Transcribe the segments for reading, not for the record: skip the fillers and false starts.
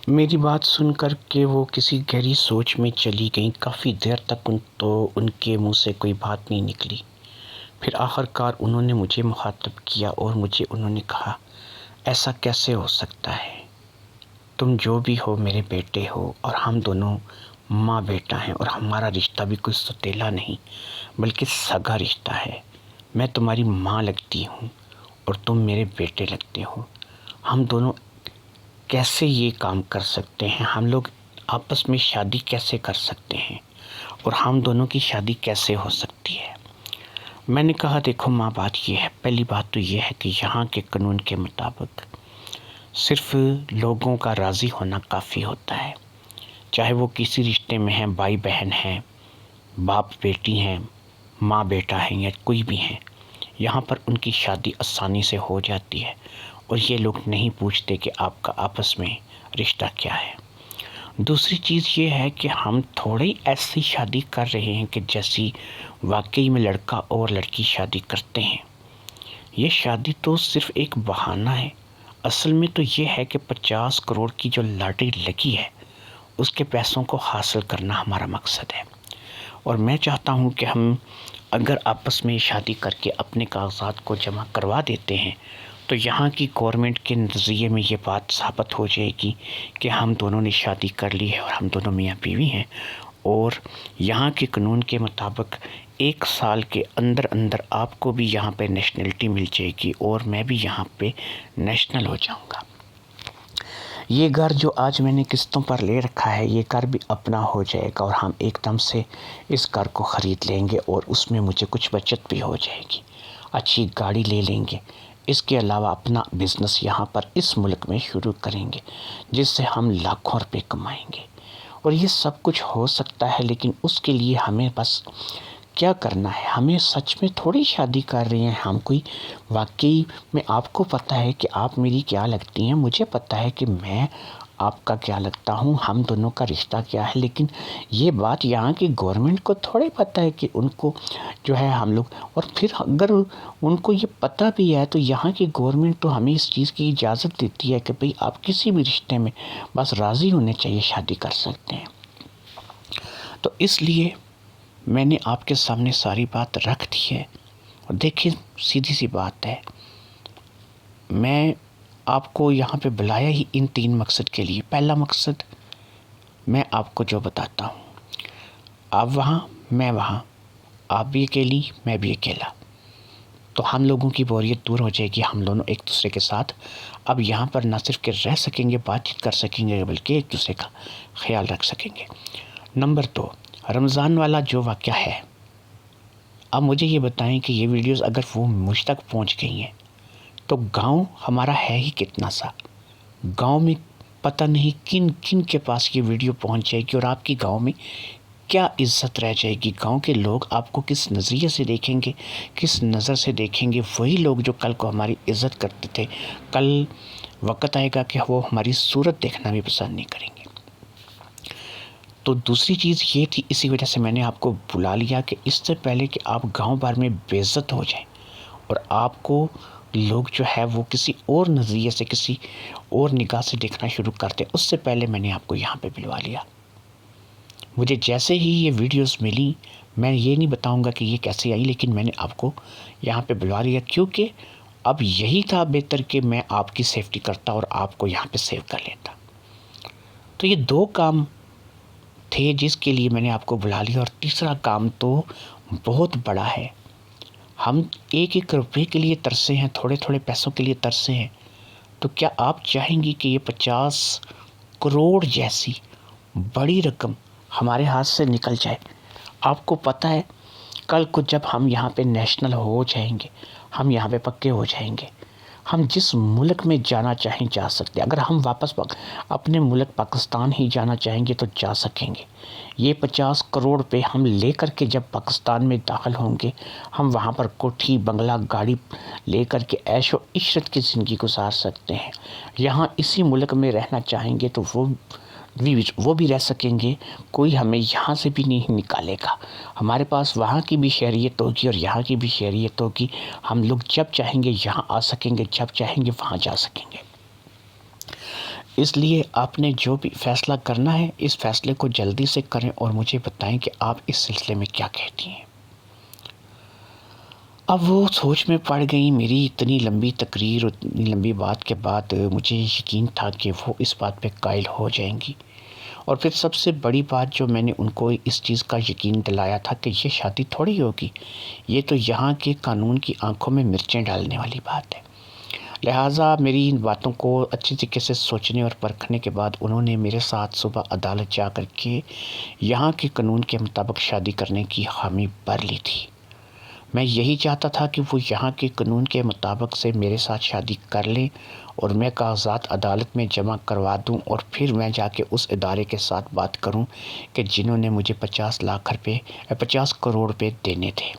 میری بات سن کر کے وہ کسی گہری سوچ میں چلی گئیں۔ کافی دیر تک ان کے منہ سے کوئی بات نہیں نکلی۔ پھر آخر کار انہوں نے مجھے مخاطب کیا اور مجھے انہوں نے کہا، ایسا کیسے ہو سکتا ہے؟ تم جو بھی ہو میرے بیٹے ہو، اور ہم دونوں ماں بیٹا ہیں، اور ہمارا رشتہ بھی کوئی سوتیلا نہیں بلکہ سگا رشتہ ہے۔ میں تمہاری ماں لگتی ہوں اور تم میرے بیٹے لگتے ہو۔ ہم دونوں کیسے یہ کام کر سکتے ہیں؟ ہم لوگ آپس میں شادی کیسے کر سکتے ہیں؟ اور ہم دونوں کی شادی کیسے ہو سکتی ہے؟ میں نے کہا، دیکھو ماں، بات یہ ہے، پہلی بات تو یہ ہے کہ یہاں کے قانون کے مطابق صرف لوگوں کا راضی ہونا کافی ہوتا ہے، چاہے وہ کسی رشتے میں ہیں، بھائی بہن ہیں، باپ بیٹی ہیں، ماں بیٹا ہیں، یا کوئی بھی ہیں۔ یہاں پر ان کی شادی آسانی سے ہو جاتی ہے، اور یہ لوگ نہیں پوچھتے کہ آپ کا آپس میں رشتہ کیا ہے۔ دوسری چیز یہ ہے کہ ہم تھوڑی ایسی شادی کر رہے ہیں کہ جیسی واقعی میں لڑکا اور لڑکی شادی کرتے ہیں۔ یہ شادی تو صرف ایک بہانہ ہے۔ اصل میں تو یہ ہے کہ 50 کروڑ کی جو لاٹری لگی ہے، اس کے پیسوں کو حاصل کرنا ہمارا مقصد ہے۔ اور میں چاہتا ہوں کہ ہم اگر آپس میں شادی کر کے اپنے کاغذات کو جمع کروا دیتے ہیں تو یہاں کی گورنمنٹ کے نظریے میں یہ بات ثابت ہو جائے گی کہ ہم دونوں نے شادی کر لی ہے اور ہم دونوں میاں بیوی ہیں، اور یہاں کے قانون کے مطابق 1 سال کے اندر اندر آپ کو بھی یہاں پہ نیشنلٹی مل جائے گی اور میں بھی یہاں پہ نیشنل ہو جاؤں گا۔ یہ گھر جو آج میں نے قسطوں پر لے رکھا ہے، یہ گھر بھی اپنا ہو جائے گا، اور ہم ایک دم سے اس گھر کو خرید لیں گے اور اس میں مجھے کچھ بچت بھی ہو جائے گی۔ اچھی گاڑی لے لیں گے۔ اس کے علاوہ اپنا بزنس یہاں پر اس ملک میں شروع کریں گے، جس سے ہم لاکھوں روپے کمائیں گے۔ اور یہ سب کچھ ہو سکتا ہے، لیکن اس کے لیے ہمیں بس کیا کرنا ہے؟ ہمیں سچ میں تھوڑی شادی کر رہے ہیں ہم کوئی، واقعی میں آپ کو پتہ ہے کہ آپ میری کیا لگتی ہیں، مجھے پتہ ہے کہ میں آپ کا کیا لگتا ہوں، ہم دونوں کا رشتہ کیا ہے، لیکن یہ بات یہاں کی گورنمنٹ کو تھوڑی پتہ ہے کہ ان کو جو ہے ہم لوگ، اور پھر اگر ان کو یہ پتہ بھی ہے تو یہاں کی گورنمنٹ تو ہمیں اس چیز کی اجازت دیتی ہے کہ بھئی آپ کسی بھی رشتے میں بس راضی ہونے چاہیے، شادی کر سکتے ہیں۔ تو اس لیے میں نے آپ کے سامنے ساری بات رکھ دی ہے، اور دیکھیں سیدھی سی بات ہے، میں آپ کو یہاں پہ بلایا ہی ان 3 مقصد کے لیے۔ پہلا مقصد میں آپ کو جو بتاتا ہوں، آپ وہاں میں وہاں، آپ بھی اکیلی میں بھی اکیلا، تو ہم لوگوں کی بوریت دور ہو جائے گی۔ ہم دونوں ایک دوسرے کے ساتھ اب یہاں پر نہ صرف کہ رہ سکیں گے، بات چیت کر سکیں گے، بلکہ ایک دوسرے کا خیال رکھ سکیں گے۔ نمبر 2، رمضان والا جو واقعہ ہے، اب مجھے یہ بتائیں کہ یہ ویڈیوز اگر وہ مجھ تک پہنچ گئی ہیں تو گاؤں ہمارا ہے ہی کتنا سا، گاؤں میں پتہ نہیں کن کن کے پاس یہ ویڈیو پہنچ جائے گی، اور آپ کی گاؤں میں کیا عزت رہ جائے گی۔ گاؤں کے لوگ آپ کو کس نظریے سے دیکھیں گے، کس نظر سے دیکھیں گے؟ وہی لوگ جو کل کو ہماری عزت کرتے تھے، کل وقت آئے گا کہ وہ ہماری صورت دیکھنا بھی پسند نہیں کریں گے۔ تو دوسری چیز یہ تھی، اسی وجہ سے میں نے آپ کو بلا لیا کہ اس سے پہلے کہ آپ گاؤں بھر میں بے عزت ہو جائیں اور آپ کو لوگ جو ہے وہ کسی اور نظریے سے، کسی اور نگاہ سے دیکھنا شروع کرتے، اس سے پہلے میں نے آپ کو یہاں پہ بلوا لیا۔ مجھے جیسے ہی یہ ویڈیوز ملی، میں یہ نہیں بتاؤں گا کہ یہ کیسے آئی، لیکن میں نے آپ کو یہاں پہ بلوا لیا، کیونکہ اب یہی تھا بہتر کہ میں آپ کی سیفٹی کرتا اور آپ کو یہاں پہ سیو کر لیتا۔ تو یہ 2 کام تھے جس کے لیے میں نے آپ کو بلا لیا، اور تیسرا کام تو بہت بڑا ہے۔ ہم 1-1 روپے کے لیے ترسے ہیں، تھوڑے تھوڑے پیسوں کے لیے ترسے ہیں، تو کیا آپ چاہیں گی کہ یہ 50 کروڑ جیسی بڑی رقم ہمارے ہاتھ سے نکل جائے؟ آپ کو پتہ ہے کل کو جب ہم یہاں پہ نیشنل ہو جائیں گے، ہم یہاں پہ پکے ہو جائیں گے، ہم جس ملک میں جانا چاہیں جا سکتے ہیں۔ اگر ہم واپس اپنے ملک پاکستان ہی جانا چاہیں گے تو جا سکیں گے۔ یہ 50 کروڑ روپے ہم لے کر کے جب پاکستان میں داخل ہوں گے، ہم وہاں پر کوٹھی بنگلہ گاڑی لے کر کے عیش و عشرت کی زندگی گزار سکتے ہیں۔ یہاں اسی ملک میں رہنا چاہیں گے تو وہ بھی رہ سکیں گے، کوئی ہمیں یہاں سے بھی نہیں نکالے گا۔ ہمارے پاس وہاں کی بھی شہریت ہوگی اور یہاں کی بھی شہریت ہوگی۔ ہم لوگ جب چاہیں گے یہاں آ سکیں گے، جب چاہیں گے وہاں جا سکیں گے۔ اس لیے آپ نے جو بھی فیصلہ کرنا ہے اس فیصلے کو جلدی سے کریں اور مجھے بتائیں کہ آپ اس سلسلے میں کیا کہتی ہیں۔ اب وہ سوچ میں پڑ گئیں۔ میری اتنی لمبی تقریر اور اتنی لمبی بات کے بعد مجھے یقین تھا کہ وہ اس بات پہ قائل ہو جائیں گی، اور پھر سب سے بڑی بات جو میں نے ان کو اس چیز کا یقین دلایا تھا کہ یہ شادی تھوڑی ہوگی، یہ تو یہاں کے قانون کی آنکھوں میں مرچیں ڈالنے والی بات ہے۔ لہٰذا میری ان باتوں کو اچھی طریقے سے سوچنے اور پرکھنے کے بعد انہوں نے میرے ساتھ صبح عدالت جا کر کے یہاں کے قانون کے مطابق شادی کرنے کی حامی بھر لی تھی۔ میں یہی چاہتا تھا کہ وہ یہاں کے قانون کے مطابق سے میرے ساتھ شادی کر لیں اور میں کاغذات عدالت میں جمع کروا دوں، اور پھر میں جا کے اس ادارے کے ساتھ بات کروں کہ جنہوں نے مجھے 50 کروڑ روپے دینے تھے۔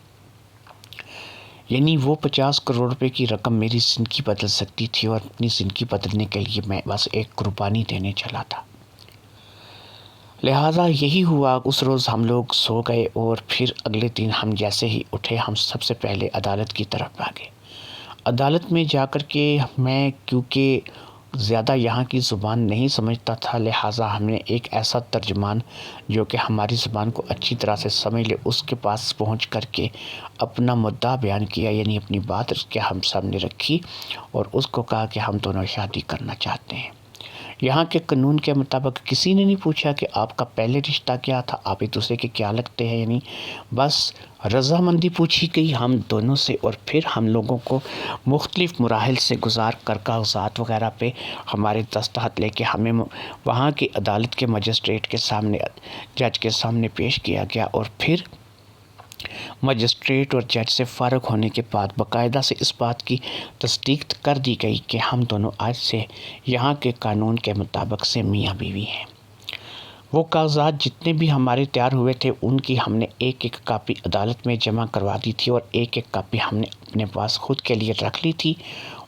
یعنی وہ 50 کروڑ روپے کی رقم میری زندگی بدل سکتی تھی، اور اپنی زندگی بدلنے کے لیے میں بس ایک قربانی دینے چلا تھا۔ لہٰذا یہی ہوا۔ اس روز ہم لوگ سو گئے اور پھر اگلے دن ہم جیسے ہی اٹھے ہم سب سے پہلے عدالت کی طرف بھاگے۔ عدالت میں جا کر کے میں کیونکہ زیادہ یہاں کی زبان نہیں سمجھتا تھا، لہٰذا ہم نے ایک ایسا ترجمان جو کہ ہماری زبان کو اچھی طرح سے سمجھ لے اس کے پاس پہنچ کر کے اپنا مدعا بیان کیا، یعنی اپنی بات اس کے ہم سامنے رکھی اور اس کو کہا کہ ہم دونوں شادی کرنا چاہتے ہیں۔ یہاں کے قانون کے مطابق کسی نے نہیں پوچھا کہ آپ کا پہلے رشتہ کیا تھا، آپ ایک دوسرے کے کیا لگتے ہیں، یعنی بس رضامندی پوچھی گئی ہم دونوں سے، اور پھر ہم لوگوں کو مختلف مراحل سے گزار کر کاغذات وغیرہ پہ ہمارے دستخط لے کے ہمیں وہاں کی عدالت کے مجسٹریٹ کے سامنے، جج کے سامنے پیش کیا گیا، اور پھر مجسٹریٹ اور جج سے فارغ ہونے کے بعد باقاعدہ سے اس بات کی تصدیق کر دی گئی کہ ہم دونوں آج سے یہاں کے قانون کے مطابق سے میاں بیوی ہیں۔ وہ کاغذات جتنے بھی ہمارے تیار ہوئے تھے ان کی ہم نے ایک ایک کاپی عدالت میں جمع کروا دی تھی، اور ایک ایک کاپی ہم نے اپنے پاس خود کے لیے رکھ لی تھی،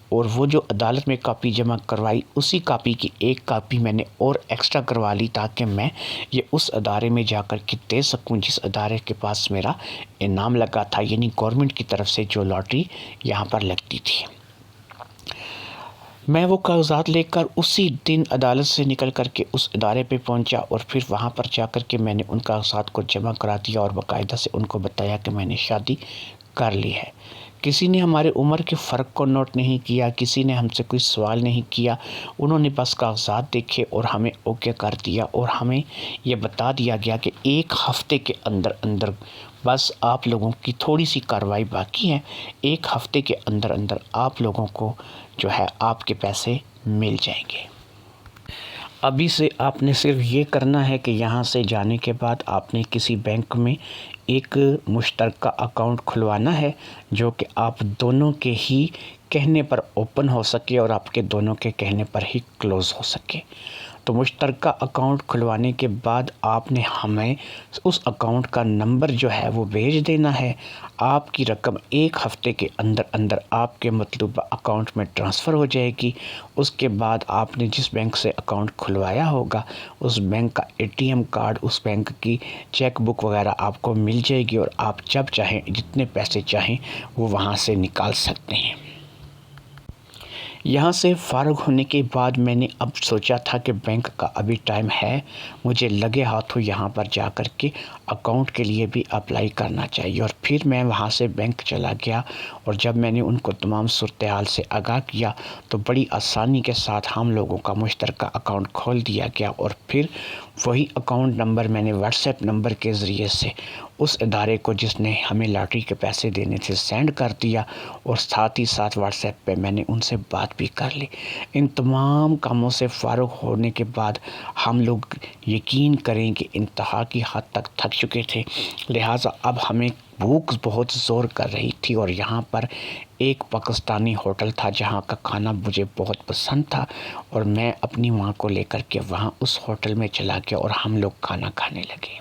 اور وہ جو عدالت میں کاپی جمع کروائی اسی کاپی کی ایک کاپی میں نے اور ایکسٹرا کروا لی تاکہ میں یہ اس ادارے میں جا کر کے دے سکوں جس ادارے کے پاس میرا انعام لگا تھا، یعنی گورنمنٹ کی طرف سے جو لاٹری یہاں پر لگتی تھی۔ میں وہ کاغذات لے کر اسی دن عدالت سے نکل کر کے اس ادارے پہ پہنچا، اور پھر وہاں پر جا کر کے میں نے ان کاغذات کو جمع کرا دیا اور باقاعدہ سے ان کو بتایا کہ میں نے شادی کر لی ہے۔ کسی نے ہمارے عمر کے فرق کو نوٹ نہیں کیا، کسی نے ہم سے کوئی سوال نہیں کیا، انہوں نے بس کاغذات دیکھے اور ہمیں اوکے کر دیا، اور ہمیں یہ بتا دیا گیا کہ 1 ہفتے کے اندر اندر، بس آپ لوگوں کی تھوڑی سی کارروائی باقی ہے، 1 ہفتے کے اندر اندر آپ لوگوں کو جو ہے آپ کے پیسے مل جائیں گے۔ ابھی سے آپ نے صرف یہ کرنا ہے کہ یہاں سے جانے کے بعد آپ نے کسی بینک میں ایک مشترکہ اکاؤنٹ کھلوانا ہے جو کہ آپ دونوں کے ہی کہنے پر اوپن ہو سکے اور آپ کے دونوں کے کہنے پر ہی کلوز ہو سکے۔ تو مشترکہ اکاؤنٹ کھلوانے کے بعد آپ نے ہمیں اس اکاؤنٹ کا نمبر جو ہے وہ بھیج دینا ہے۔ آپ کی رقم 1 ہفتے کے اندر اندر آپ کے مطلوبہ اکاؤنٹ میں ٹرانسفر ہو جائے گی۔ اس کے بعد آپ نے جس بینک سے اکاؤنٹ کھلوایا ہوگا اس بینک کا ATM کارڈ، اس بینک کی چیک بک وغیرہ آپ کو مل جائے گی، اور آپ جب چاہیں جتنے پیسے چاہیں وہ وہاں سے نکال سکتے ہیں۔ یہاں سے فارغ ہونے کے بعد میں نے اب سوچا تھا کہ بینک کا ابھی ٹائم ہے، مجھے لگے ہاتھوں یہاں پر جا کر کے اکاؤنٹ کے لیے بھی اپلائی کرنا چاہیے، اور پھر میں وہاں سے بینک چلا گیا، اور جب میں نے ان کو تمام صورتحال سے آگاہ کیا تو بڑی آسانی کے ساتھ ہم لوگوں کا مشترکہ اکاؤنٹ کھول دیا گیا، اور پھر وہی اکاؤنٹ نمبر میں نے واٹس ایپ نمبر کے ذریعے سے اس ادارے کو جس نے ہمیں لاٹری کے پیسے دینے تھے سینڈ کر دیا، اور ساتھ ہی ساتھ واٹس ایپ پہ میں نے ان سے بات بھی کر لی۔ ان تمام کاموں سے فارغ ہونے کے بعد ہم لوگ یقین کریں کہ انتہا کی حد تک تھک چکے تھے، لہٰذا اب ہمیں بھوک بہت زور کر رہی تھی، اور یہاں پر ایک پاکستانی ہوٹل تھا جہاں کا کھانا مجھے بہت پسند تھا، اور میں اپنی ماں کو لے کر کے وہاں اس ہوٹل میں چلا گیا اور ہم لوگ کھانا کھانے لگے۔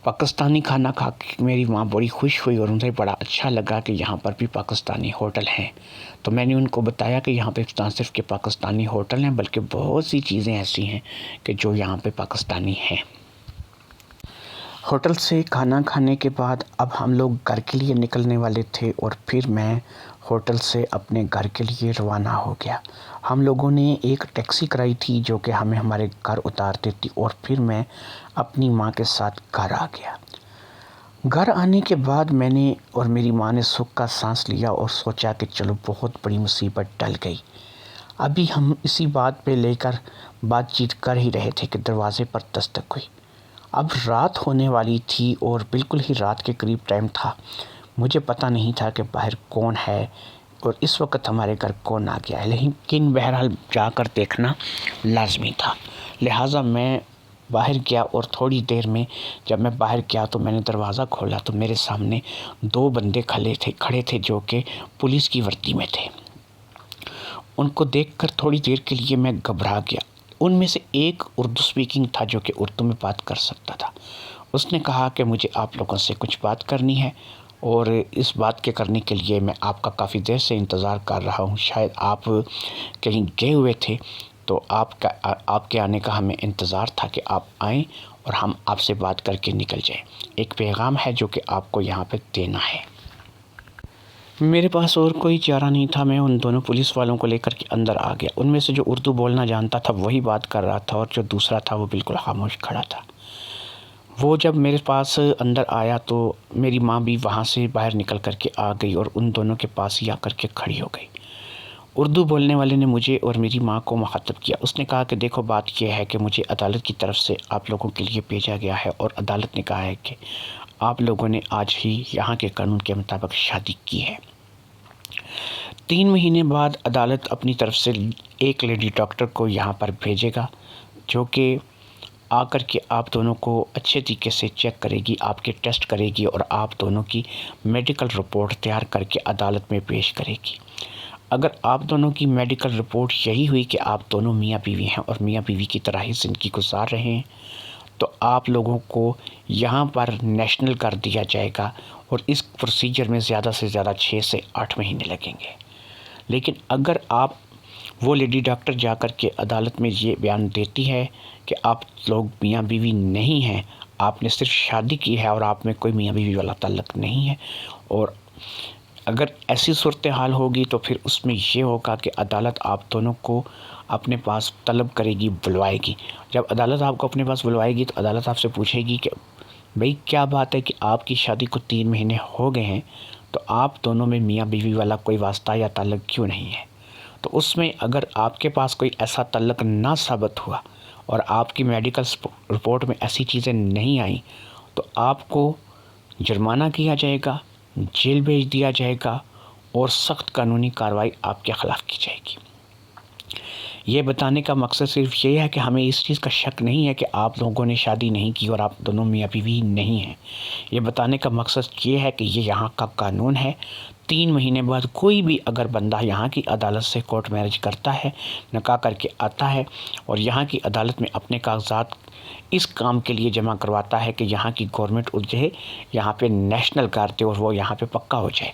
پاکستانی کھانا کھا کے میری ماں بڑی خوش ہوئی اور انہیں بڑا اچھا لگا کہ یہاں پر بھی پاکستانی ہوٹل ہیں، تو میں نے ان کو بتایا کہ یہاں پہ نہ صرف کہ پاکستانی ہوٹل ہیں بلکہ بہت سی چیزیں ایسی ہیں کہ جو یہاں پہ پاکستانی ہیں۔ ہوٹل سے کھانا کھانے کے بعد اب ہم لوگ گھر کے لیے نکلنے والے تھے، اور پھر میں ہوٹل سے اپنے گھر کے لیے روانہ ہو گیا۔ ہم لوگوں نے ایک ٹیکسی کرائی تھی جو کہ ہمیں ہمارے گھر اتار دیتی، اور پھر میں اپنی ماں کے ساتھ گھر آ گیا۔ گھر آنے کے بعد میں نے اور میری ماں نے سکھ کا سانس لیا اور سوچا کہ چلو بہت بڑی مصیبت ٹل گئی۔ ابھی ہم اسی بات پہ لے کر بات چیت کر ہی رہے تھے کہ دروازے پر دستک ہوئی۔ اب رات ہونے والی تھی اور بالکل ہی رات کے قریب ٹائم تھا۔ مجھے پتہ نہیں تھا کہ باہر کون ہے اور اس وقت ہمارے گھر کون آ گیا ہے، لیکن بہرحال جا کر دیکھنا لازمی تھا۔ لہٰذا میں باہر گیا، اور تھوڑی دیر میں جب میں باہر گیا تو میں نے دروازہ کھولا تو میرے سامنے 2 بندے کھڑے تھے جو کہ پولیس کی وردی میں تھے۔ ان کو دیکھ کر تھوڑی دیر کے لیے میں گھبرا گیا۔ ان میں سے ایک اردو اسپیکنگ تھا جو کہ اردو میں بات کر سکتا تھا۔ اس نے کہا کہ مجھے آپ لوگوں سے کچھ بات کرنی ہے، اور اس بات کے کرنے کے لیے میں آپ کا کافی دیر سے انتظار کر رہا ہوں۔ شاید آپ کہیں گئے ہوئے تھے، تو آپ کے آنے کا ہمیں انتظار تھا کہ آپ آئیں اور ہم آپ سے بات کر کے نکل جائیں۔ ایک پیغام ہے جو کہ آپ کو یہاں پہ دینا ہے۔ میرے پاس اور کوئی چارہ نہیں تھا، میں ان دونوں پولیس والوں کو لے کر کے اندر آ گیا۔ ان میں سے جو اردو بولنا جانتا تھا وہی بات کر رہا تھا، اور جو دوسرا تھا وہ بالکل خاموش کھڑا تھا۔ وہ جب میرے پاس اندر آیا تو میری ماں بھی وہاں سے باہر نکل کر کے آ گئی اور ان دونوں کے پاس ہی آ کر کے کھڑی ہو گئی۔ اردو بولنے والے نے مجھے اور میری ماں کو مخاطب کیا۔ اس نے کہا کہ دیکھو، بات یہ ہے کہ مجھے عدالت کی طرف سے آپ لوگوں کے لیے بھیجا گیا ہے، اور عدالت نے کہا ہے کہ آپ لوگوں نے آج ہی یہاں کے قانون کے مطابق شادی کی ہے۔ 3 مہینے بعد عدالت اپنی طرف سے ایک لیڈی ڈاکٹر کو یہاں پر بھیجے گا، جو کہ آ کر کے آپ دونوں کو اچھے طریقے سے چیک کرے گی، آپ کے ٹیسٹ کرے گی، اور آپ دونوں کی میڈیکل رپورٹ تیار کر کے عدالت میں پیش کرے گی۔ اگر آپ دونوں کی میڈیکل رپورٹ یہی ہوئی کہ آپ دونوں میاں بیوی ہیں اور میاں بیوی کی طرح ہی زندگی گزار رہے ہیں، تو آپ لوگوں کو یہاں پر نیشنل کر دیا جائے گا، اور اس پروسیجر میں زیادہ سے زیادہ 6 سے 8 مہینے لگیں گے۔ لیکن اگر وہ لیڈی ڈاکٹر جا کر کے عدالت میں یہ بیان دیتی ہے کہ آپ لوگ میاں بیوی نہیں ہیں، آپ نے صرف شادی کی ہے اور آپ میں کوئی میاں بیوی والا تعلق نہیں ہے، اور اگر ایسی صورتحال ہوگی تو پھر اس میں یہ ہوگا کہ عدالت آپ دونوں کو اپنے پاس طلب کرے گی، بلوائے گی۔ جب عدالت آپ کو اپنے پاس بلوائے گی تو عدالت آپ سے پوچھے گی کہ بھئی کیا بات ہے کہ آپ کی شادی کو 3 مہینے ہو گئے ہیں، تو آپ دونوں میں میاں بیوی والا کوئی واسطہ یا تعلق کیوں نہیں ہے؟ تو اس میں اگر آپ کے پاس کوئی ایسا تعلق نہ ثابت ہوا اور آپ کی میڈیکل رپورٹ میں ایسی چیزیں نہیں آئیں، تو آپ کو جرمانہ کیا جائے گا، جیل بھیج دیا جائے گا، اور سخت قانونی کارروائی آپ کے خلاف کی جائے گی۔ یہ بتانے کا مقصد صرف یہ ہے کہ ہمیں اس چیز کا شک نہیں ہے کہ آپ لوگوں نے شادی نہیں کی اور آپ دونوں میاں بیوی نہیں ہیں۔ یہ بتانے کا مقصد یہ ہے کہ یہ یہاں کا قانون ہے۔ 3 مہینے بعد کوئی بھی اگر بندہ یہاں کی عدالت سے کورٹ میرج کرتا ہے، نکاح کر کے آتا ہے، اور یہاں کی عدالت میں اپنے کاغذات اس کام کے لیے جمع کرواتا ہے کہ یہاں کی گورنمنٹ اسے یہاں پہ نیشنل کر دے اور وہ یہاں پہ پکا ہو جائے،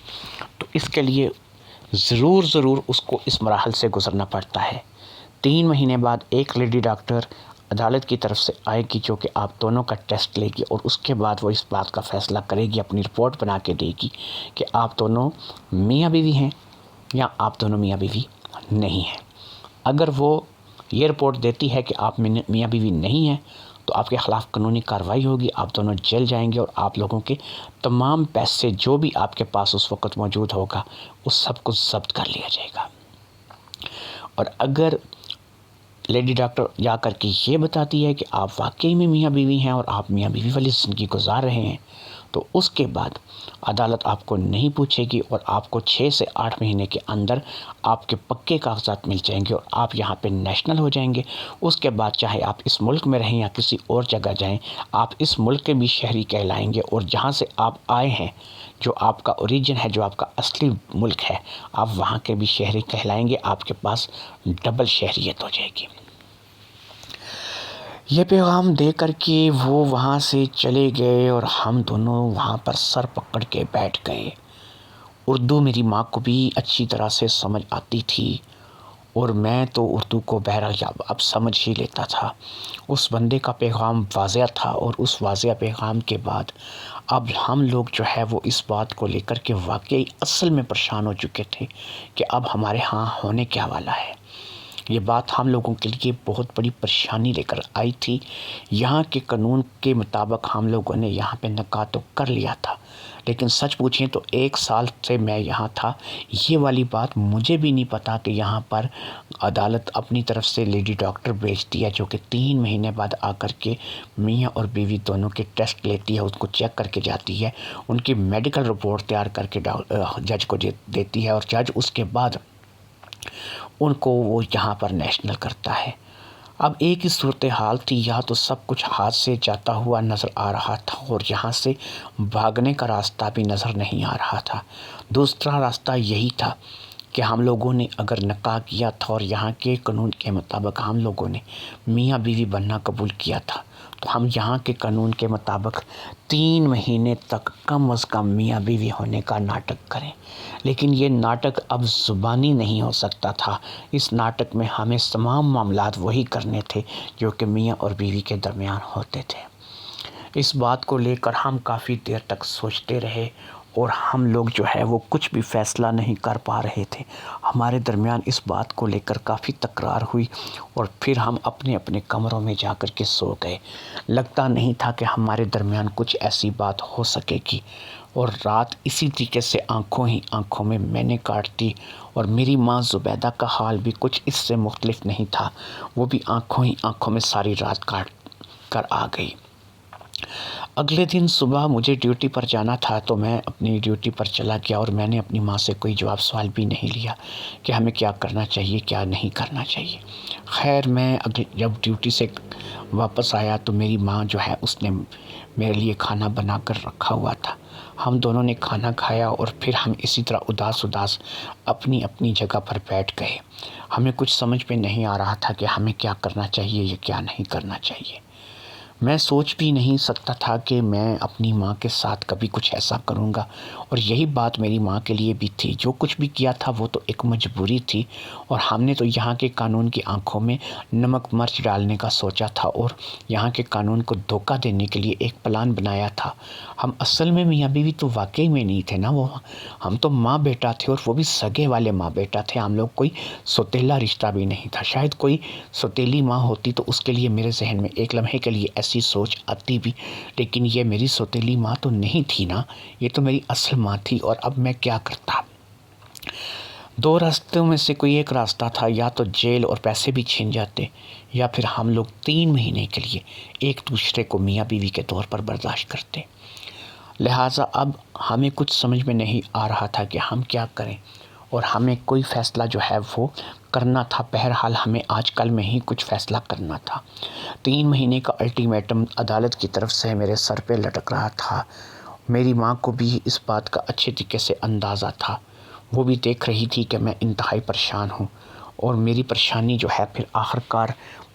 تو اس کے لیے ضرور اس کو اس مراحل سے گزرنا پڑتا ہے۔ 3 مہینے بعد ایک لیڈی ڈاکٹر عدالت کی طرف سے آئے گی جو کہ آپ دونوں کا ٹیسٹ لے گی، اور اس کے بعد وہ اس بات کا فیصلہ کرے گی، اپنی رپورٹ بنا کے دے گی کہ آپ دونوں میاں بیوی ہیں یا آپ دونوں میاں بیوی نہیں ہیں۔ اگر وہ یہ رپورٹ دیتی ہے کہ آپ میاں بیوی نہیں ہیں، تو آپ کے خلاف قانونی کارروائی ہوگی، آپ دونوں جیل جائیں گے، اور آپ لوگوں کے تمام پیسے جو بھی آپ کے پاس اس وقت موجود ہوگا اس سب کو ضبط کر لیا جائے گا۔ اور اگر لیڈی ڈاکٹر جا کر کے یہ بتاتی ہے کہ آپ واقعی میں میاں بیوی ہیں اور آپ میاں بیوی والی زندگی گزار رہے ہیں، تو اس کے بعد عدالت آپ کو نہیں پوچھے گی، اور آپ کو 6 سے 8 مہینے کے اندر آپ کے پکے کاغذات مل جائیں گے اور آپ یہاں پہ نیشنل ہو جائیں گے۔ اس کے بعد چاہے آپ اس ملک میں رہیں یا کسی اور جگہ جائیں، آپ اس ملک کے بھی شہری کہلائیں گے، اور جہاں سے آپ آئے ہیں، جو آپ کا اوریجن ہے، جو آپ کا اصلی ملک ہے، آپ وہاں کے بھی شہری کہلائیں گے، آپ کے پاس ڈبل شہریت ہو جائے گی۔ یہ پیغام دے کر کے وہ وہاں سے چلے گئے، اور ہم دونوں وہاں پر سر پکڑ کے بیٹھ گئے۔ اردو میری ماں کو بھی اچھی طرح سے سمجھ آتی تھی، اور میں تو اردو کو بہرحال اب سمجھ ہی لیتا تھا۔ اس بندے کا پیغام واضح تھا، اور اس واضح پیغام کے بعد اب ہم لوگ جو ہے وہ اس بات کو لے کر کے واقعی اصل میں پریشان ہو چکے تھے کہ اب ہمارے ہاں ہونے کیا والا ہے۔ یہ بات ہم لوگوں کے لیے بہت بڑی پریشانی لے کر آئی تھی۔ یہاں کے قانون کے مطابق ہم لوگوں نے یہاں پہ نکاح تو کر لیا تھا، لیکن سچ پوچھیں تو 1 سال سے میں یہاں تھا، یہ والی بات مجھے بھی نہیں پتا کہ یہاں پر عدالت اپنی طرف سے لیڈی ڈاکٹر بھیجتی ہے، جو کہ 3 مہینے بعد آ کر کے میاں اور بیوی دونوں کے ٹیسٹ لیتی ہے، اس کو چیک کر کے جاتی ہے، ان کی میڈیکل رپورٹ تیار کر کے جج کو دیتی ہے، اور جج اس کے بعد ان کو وہ یہاں پر نیشنل کرتا ہے۔ اب ایک ہی صورتحال تھی، یا تو سب کچھ ہاتھ سے جاتا ہوا نظر آ رہا تھا، اور یہاں سے بھاگنے کا راستہ بھی نظر نہیں آ رہا تھا۔ دوسرا راستہ یہی تھا کہ ہم لوگوں نے اگر نکاح کیا تھا اور یہاں کے قانون کے مطابق ہم لوگوں نے میاں بیوی بننا قبول کیا تھا، تو ہم یہاں کے قانون کے مطابق 3 مہینے تک کم از کم میاں بیوی ہونے کا ناٹک کریں۔ لیکن یہ ناٹک اب زبانی نہیں ہو سکتا تھا۔ اس ناٹک میں ہمیں تمام معاملات وہی کرنے تھے جو کہ میاں اور بیوی کے درمیان ہوتے تھے۔ اس بات کو لے کر ہم کافی دیر تک سوچتے رہے، اور ہم لوگ جو ہے وہ کچھ بھی فیصلہ نہیں کر پا رہے تھے۔ ہمارے درمیان اس بات کو لے کر کافی تکرار ہوئی، اور پھر ہم اپنے اپنے کمروں میں جا کر کے سو گئے۔ لگتا نہیں تھا کہ ہمارے درمیان کچھ ایسی بات ہو سکے گی، اور رات اسی طریقے سے آنکھوں ہی آنکھوں میں میں نے کاٹ دی، اور میری ماں زبیدہ کا حال بھی کچھ اس سے مختلف نہیں تھا، وہ بھی آنکھوں ہی آنکھوں میں ساری رات کاٹ کر آ گئی۔ اگلے دن صبح مجھے ڈیوٹی پر جانا تھا، تو میں اپنی ڈیوٹی پر چلا گیا، اور میں نے اپنی ماں سے کوئی جواب سوال بھی نہیں لیا کہ ہمیں کیا کرنا چاہیے کیا نہیں کرنا چاہیے۔ خیر میں جب ڈیوٹی سے واپس آیا تو میری ماں جو ہے اس نے میرے لیے کھانا بنا کر رکھا ہوا تھا۔ ہم دونوں نے کھانا کھایا، اور پھر ہم اسی طرح اداس اداس اپنی اپنی جگہ پر بیٹھ گئے۔ ہمیں کچھ سمجھ میں نہیں آ رہا تھا کہ ہمیں کیا کرنا چاہیے یا کیا نہیں کرنا چاہیے۔ میں سوچ بھی نہیں سکتا تھا کہ میں اپنی ماں کے ساتھ کبھی کچھ ایسا کروں گا، اور یہی بات میری ماں کے لیے بھی تھی۔ جو کچھ بھی کیا تھا وہ تو ایک مجبوری تھی، اور ہم نے تو یہاں کے قانون کی آنکھوں میں نمک مرچ ڈالنے کا سوچا تھا، اور یہاں کے قانون کو دھوکہ دینے کے لیے ایک پلان بنایا تھا۔ ہم اصل میں میاں بیوی تو واقعی میں نہیں تھے نا، وہ ہم تو ماں بیٹا تھے، اور وہ بھی سگے والے ماں بیٹا تھے۔ ہم لوگ کوئی سوتیلا رشتہ بھی نہیں تھا۔ شاید کوئی سوتیلی ماں ہوتی تو اس کے لیے میرے ذہن میں ایک لمحے کے لیے ایسی سوچ آتی بھی، لیکن یہ میری سوتیلی ماں تو نہیں تھی نا، یہ تو میری اصل ماں تھی۔ اور اب میں کیا کرتا؟ 2 راستوں میں سے کوئی ایک راستہ تھا، یا تو جیل اور پیسے بھی چھن جاتے، یا پھر ہم لوگ 3 مہینے کے لیے ایک دوسرے کو میاں بیوی کے طور پر برداشت کرتے۔ لہٰذا اب ہمیں کچھ سمجھ میں نہیں آ رہا تھا کہ ہم کیا کریں، اور ہمیں کوئی فیصلہ جو ہے وہ کرنا تھا۔ بہرحال ہمیں آج کل میں ہی کچھ فیصلہ کرنا تھا۔ 3 مہینے کا الٹیمیٹم عدالت کی طرف سے میرے سر پہ لٹک رہا تھا۔ میری ماں کو بھی اس بات کا اچھے طریقے سے اندازہ تھا، وہ بھی دیکھ رہی تھی کہ میں انتہائی پریشان ہوں، اور میری پریشانی جو ہے پھر آخرکار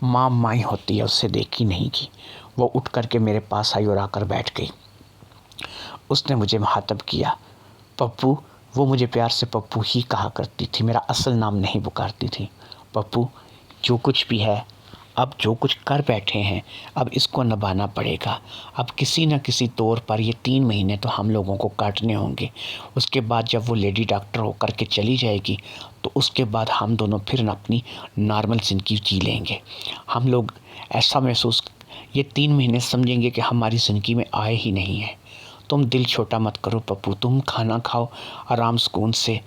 ماں مائی ہوتی ہے، اس سے دیکھی نہیں کی۔ وہ اٹھ کر کے میرے پاس آئی اور آ کر بیٹھ گئی۔ اس نے مجھے مخاطب کیا، پپو۔ وہ مجھے پیار سے پپو ہی کہا کرتی تھی، میرا اصل نام نہیں پکارتی تھی۔ پپو، جو کچھ بھی ہے، اب جو کچھ کر بیٹھے ہیں اب اس کو نبھانا پڑے گا۔ اب کسی نہ کسی طور پر یہ 3 مہینے تو ہم لوگوں کو کاٹنے ہوں گے۔ اس کے بعد جب وہ لیڈی ڈاکٹر ہو کر کے چلی جائے گی تو اس کے بعد ہم دونوں پھر اپنی نارمل زندگی جی لیں گے۔ ہم لوگ ایسا محسوس یہ 3 مہینے سمجھیں گے کہ ہماری زندگی میں آئے ہی نہیں ہیں۔ تم دل چھوٹا مت کرو پپو، تم کھانا کھاؤ آرام سکون سے،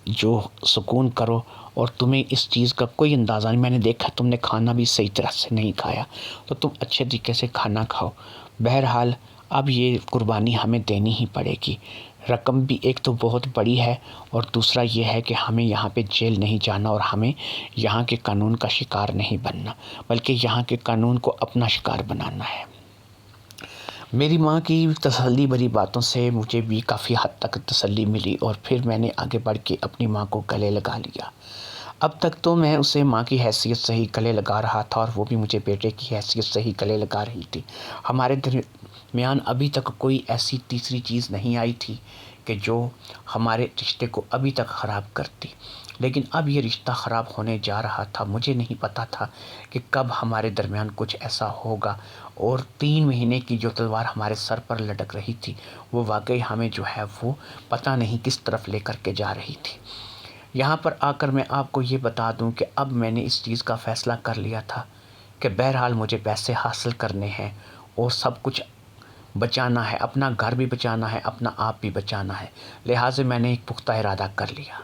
جو سکون کرو، اور تمہیں اس چیز کا کوئی اندازہ نہیں۔ میں نے دیکھا تم نے کھانا بھی صحیح طرح سے نہیں کھایا، تو تم اچھے طریقے سے کھانا کھاؤ۔ بہرحال اب یہ قربانی ہمیں دینی ہی پڑے گی۔ رقم بھی ایک تو بہت بڑی ہے، اور دوسرا یہ ہے کہ ہمیں یہاں پہ جیل نہیں جانا، اور ہمیں یہاں کے قانون کا شکار نہیں بننا، بلکہ یہاں کے قانون کو اپنا شکار بنانا ہے۔ میری ماں کی تسلی بھری باتوں سے مجھے بھی کافی حد تک تسلی ملی، اور پھر میں نے آگے بڑھ کے اپنی ماں کو گلے لگا لیا۔ اب تک تو میں اسے ماں کی حیثیت سے ہی گلے لگا رہا تھا، اور وہ بھی مجھے بیٹے کی حیثیت سے ہی گلے لگا رہی تھی۔ ہمارے درمیان ابھی تک کوئی ایسی تیسری چیز نہیں آئی تھی کہ جو ہمارے رشتے کو ابھی تک خراب کرتی۔ لیکن اب یہ رشتہ خراب ہونے جا رہا تھا۔ مجھے نہیں پتا تھا کہ کب ہمارے درمیان کچھ ایسا ہوگا، اور 3 مہینے کی جو تلوار ہمارے سر پر لٹک رہی تھی وہ واقعی ہمیں جو ہے وہ پتہ نہیں کس طرف لے کر کے جا رہی تھی۔ یہاں پر آ کر میں آپ کو یہ بتا دوں کہ اب میں نے اس چیز کا فیصلہ کر لیا تھا کہ بہرحال مجھے پیسے حاصل کرنے ہیں اور سب کچھ بچانا ہے، اپنا گھر بھی بچانا ہے، اپنا آپ بھی بچانا ہے، لہٰذا میں نے ایک پختہ ارادہ کر لیا۔